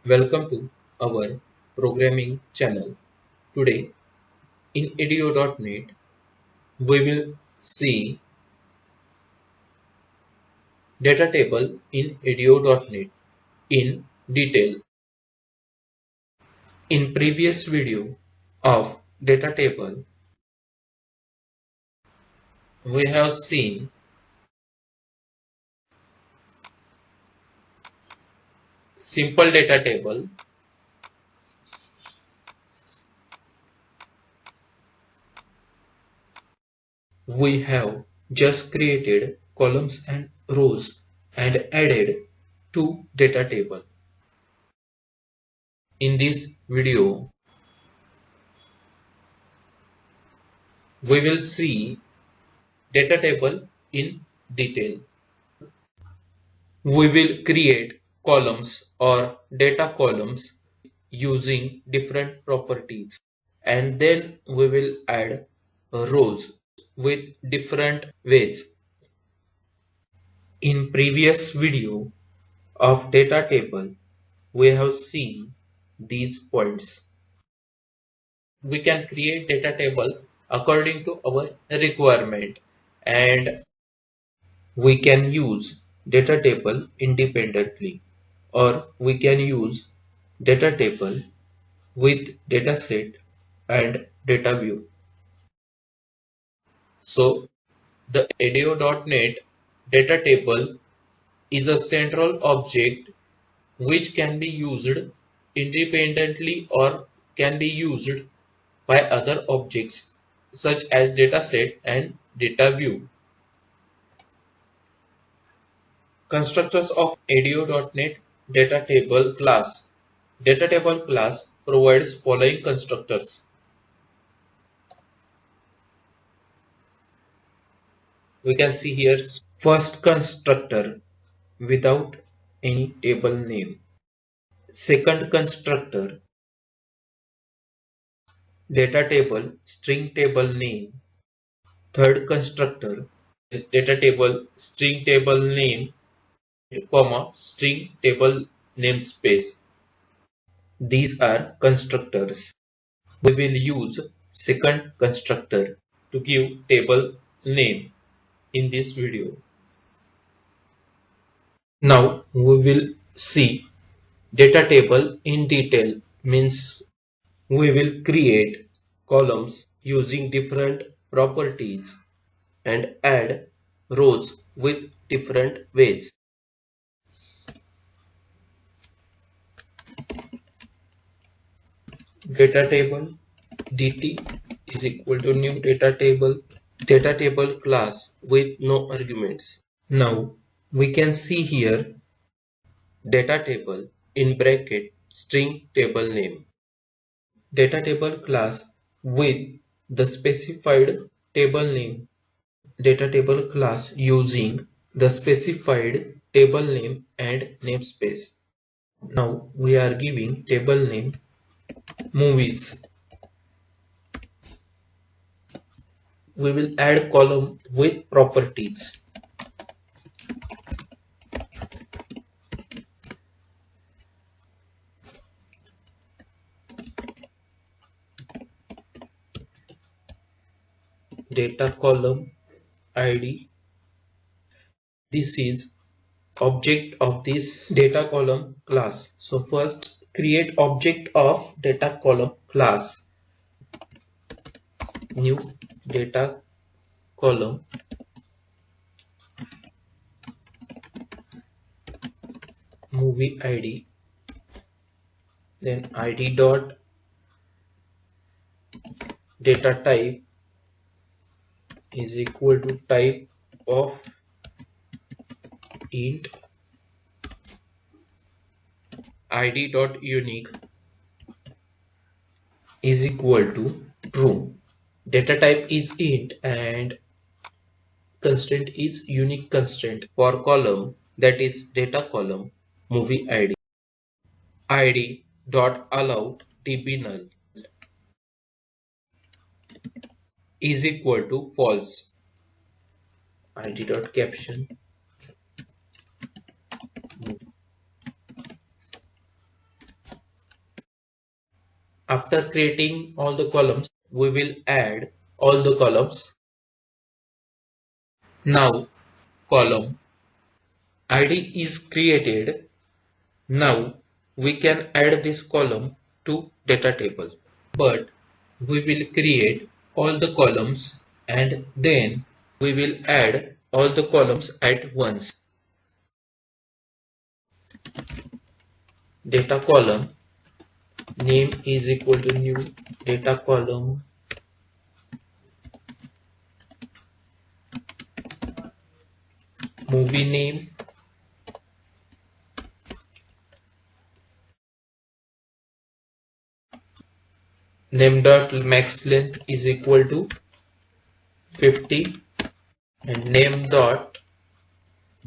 Welcome to our programming channel. Today in edu.net we will see data table in edu.net in detail. In previous video of data table we have seen simple data table. We have just created columns and rows and added two data table. In this video we will see data table in detail. We will create columns or data columns using different properties, and then we will add rows with different weights. In previous video of data table we have seen these points. We can create data table according to our requirement, and we can use data table independently, or we can use data table with DataSet and data view. So the edu.net data table is a central object which can be used independently or can be used by other objects such as DataSet and data view. Constructors of edu.net data table class. Data table class provides following constructors. We can see here first constructor without any table name. Second constructor data table string table name. Third constructor data table string table name, comma string table namespace. These are constructors. We will use second constructor to give table name in this video. Now we will see data table in detail, means we will create columns using different properties and add rows with different weights. Data table dt is equal to new data table class with no arguments. Now we can see here data table in bracket string table name. Data table class with the specified table name. Data table class using the specified table name and namespace. Now we are giving table name movies. We will add column with properties. Data column ID. This is object of this data column class. So first create object of data column class. New data column movie ID, then ID dot data type is equal to type of int, ID dot unique is equal to true. Data type is int and constraint is unique constraint for column, that is data column movie ID. ID dot allow db null is equal to false. ID dot caption After creating all the columns, we will add all the columns. Now column ID is created. Now we can add this column to data table. But we will create all the columns and then we will add all the columns at once. Data column name is equal to new data column movie name name dot max length is equal to 50 and name dot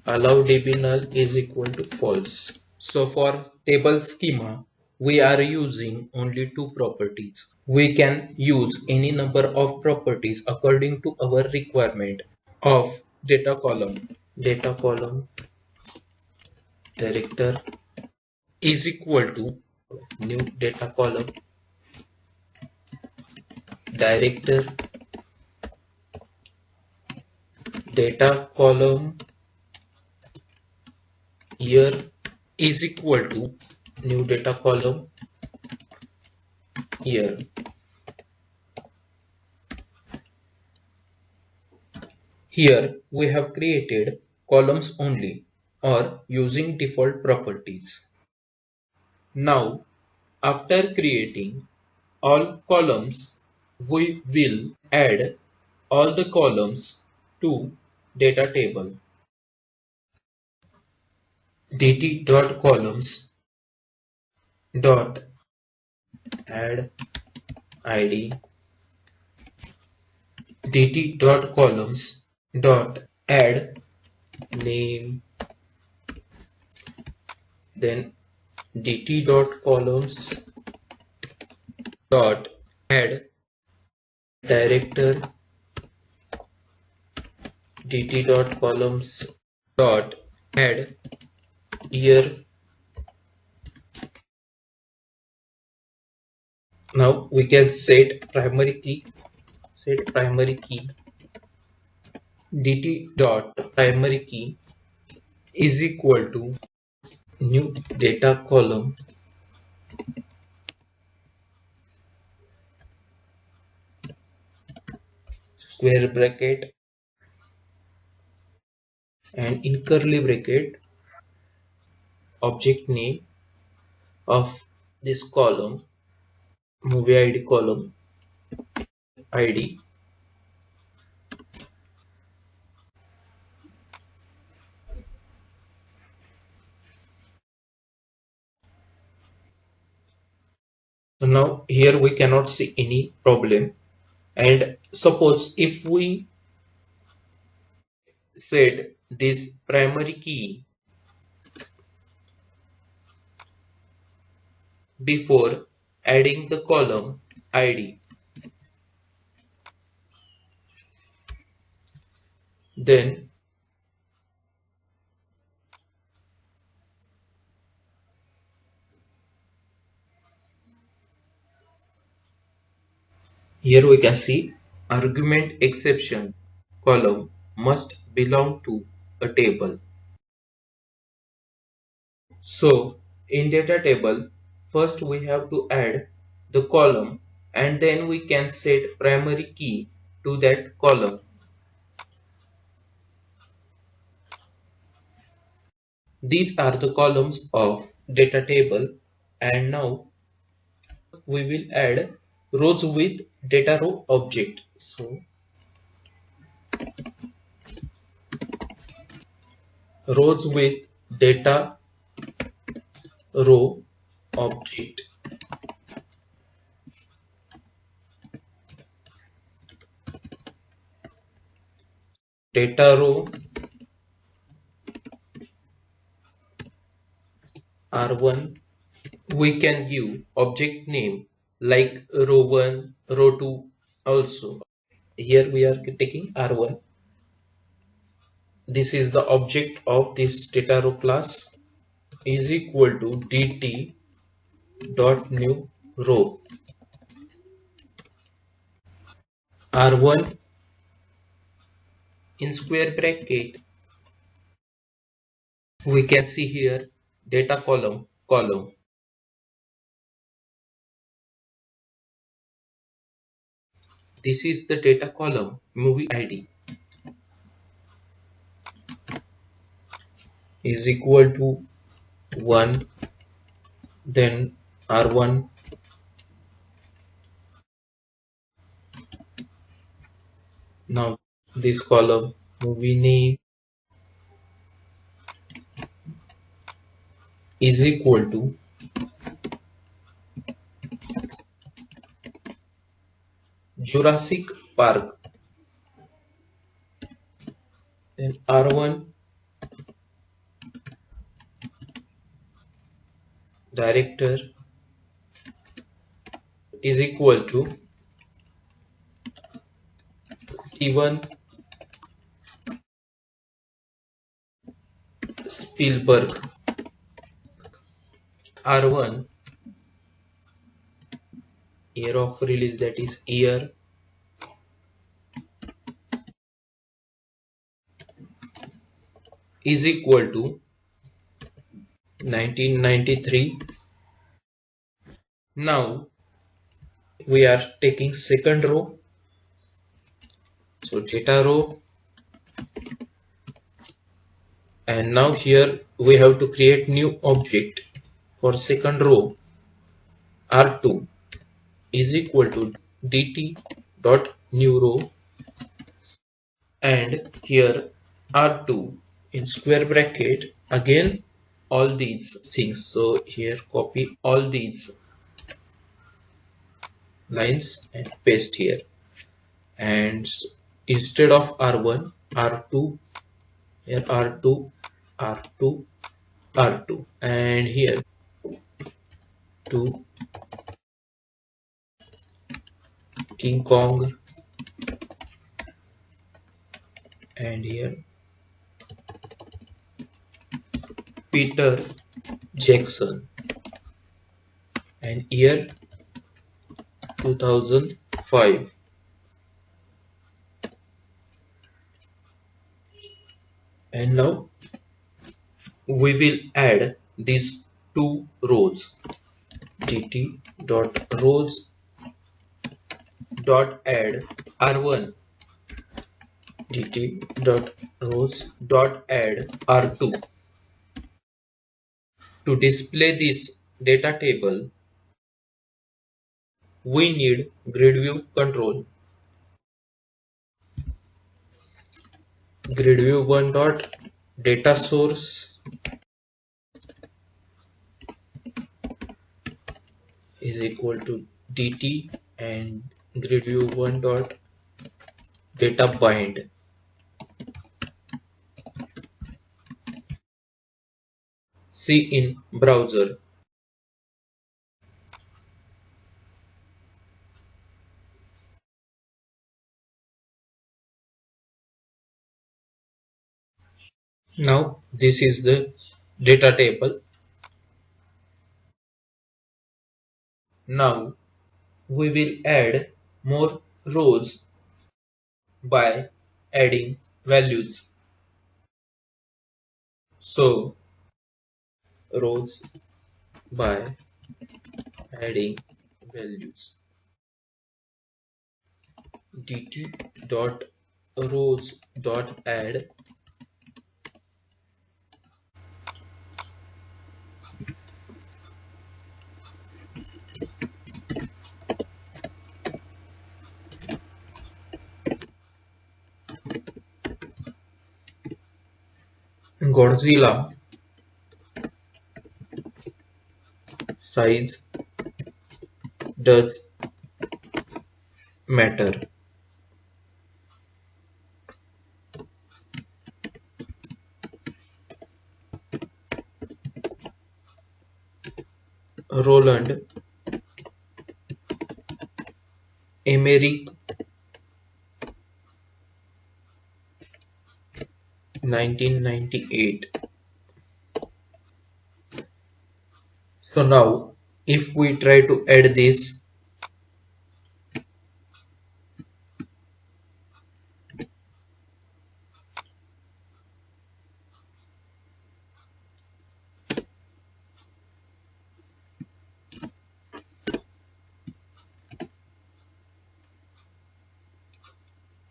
allow db null is equal to false. So for table schema, we are using only two properties. We can use any number of properties according to our requirement of data column. Data column director is equal to new data column director data column year is equal to new data column year. Here we have created columns only or using default properties. Now after creating all columns, we will add all the columns to data table. dt.columns dot add id dt.columns dot add name, then dt.columns dot add director dt.columns dot add year. Now we can set primary key dt dot primary key is equal to new data column square bracket and in curly bracket object name of this column movie id column id. So now here we cannot see any problem, and suppose if we set this primary key before adding the column id, then here we can see argument exception column must belong to a table. So in data table, first we have to add the column and then we can set primary key to that column. These are the columns of data table, and now we will add rows with data row object. So rows with data row object. Data row R1, we can give object name like row1, row2 also. Here we are taking R1. This is the object of this data row class is equal to dt dot new row. R1 in square bracket, we can see here data column. This is the data column movie ID is equal to 1, then R1, now this column movie name is equal to Jurassic Park, then R1 director is equal to Steven Spielberg. R1 year of release, that is year, is equal to 1993. Now we are taking second row, so data row, and now here we have to create new object for second row. R2 is equal to dt dot new row, and here R2 in square bracket, again all these things, so here copy all these lines and paste here, and instead of R1, R2, here R2, R2, R2, and here 2 King Kong, and here Peter Jackson, and year 2005. And now we will add these two rows, dt dot rows dot add R1, dt dot rows dot add R2. To display this data table, we need grid view control. Grid view 1 dot data source is equal to dt, and grid view 1 dot data bind see in browser. Now this is the data table. Now we will add more rows by adding values. So rows by adding values, dt dot rows dot add Godzilla size does matter. Roland Emmerich 1998. So now if we try to add this,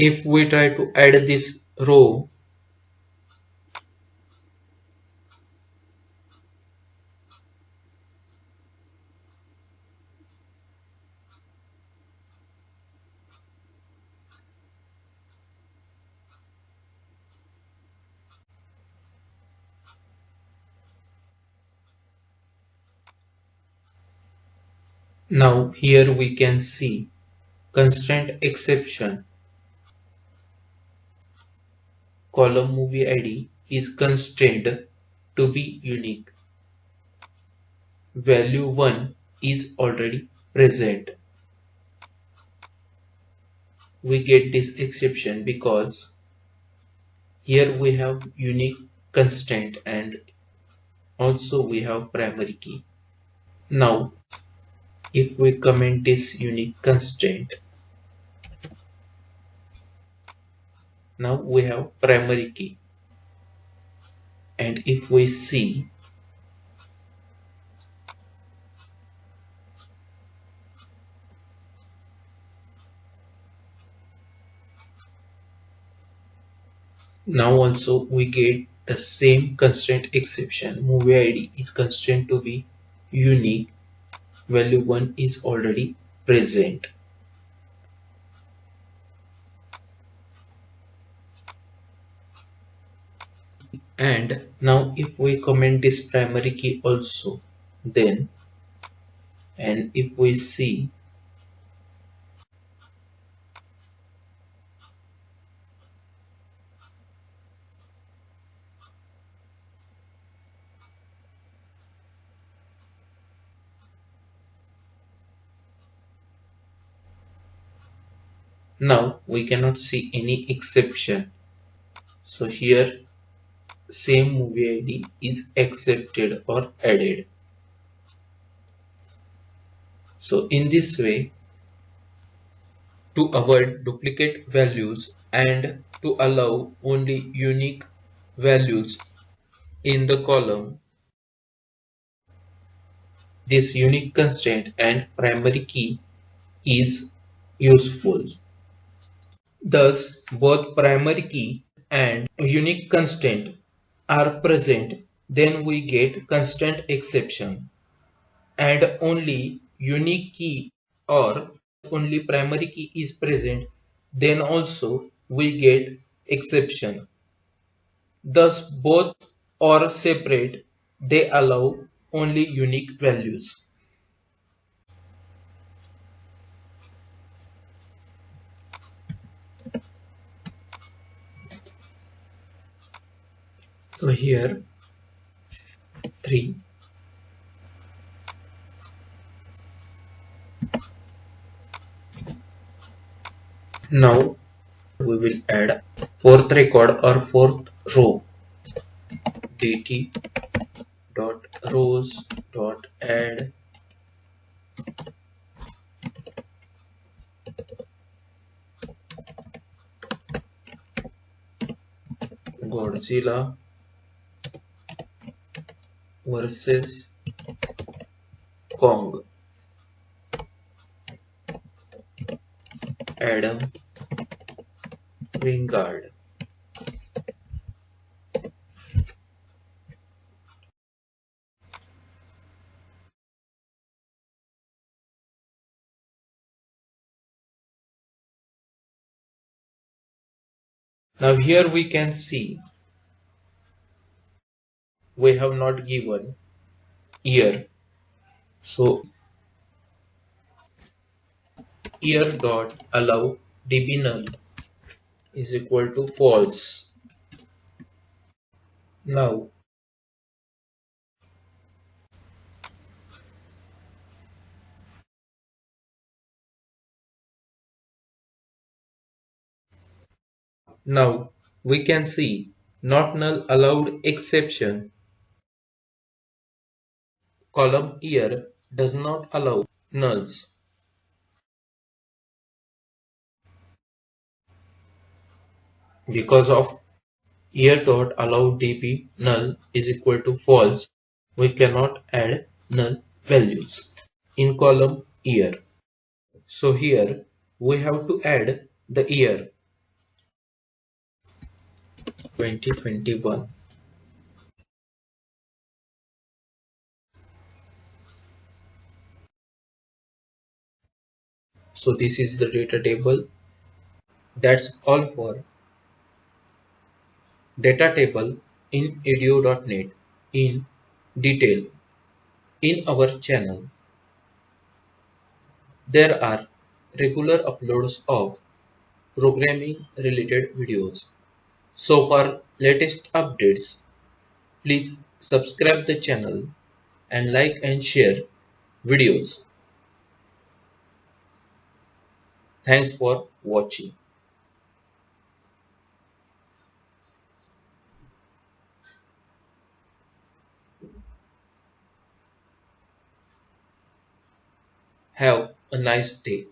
If we try to add this row, now here we can see constraint exception. Column movie ID is constrained to be unique. Value 1 is already present. We get this exception because here we have unique constraint and also we have primary key. Now if we comment this unique constraint, now we have primary key, and if we see, now also we get the same constraint exception. Movie ID is constrained to be unique. Value 1 is already present. And now if we comment this primary key also, then, and if we see, now we cannot see any exception. So here same movie ID is accepted or added. So in this way, to avoid duplicate values and to allow only unique values in the column, this unique constraint and primary key is useful. Thus, both primary key and unique constraint are present, then we get constraint exception, and only unique key or only primary key is present, then also we get exception. Thus both are separate, they allow only unique values. So here 3. Now we will add fourth record or fourth row. dt dot rows dot add Godzilla versus Kong, Adam Wingard. Now here we can see we have not given year. So year dot allow db null is equal to false. Now we can see not null allowed exception. Column year does not allow nulls. Because of year dot allow db null is equal to false, we cannot add null values in column year. So here we have to add the year. 2021. So this is the data table. That's all for data table in edu.net in detail. In our channel, there are regular uploads of programming related videos. So for latest updates, please subscribe the channel and like and share videos. Thanks for watching. Have a nice day.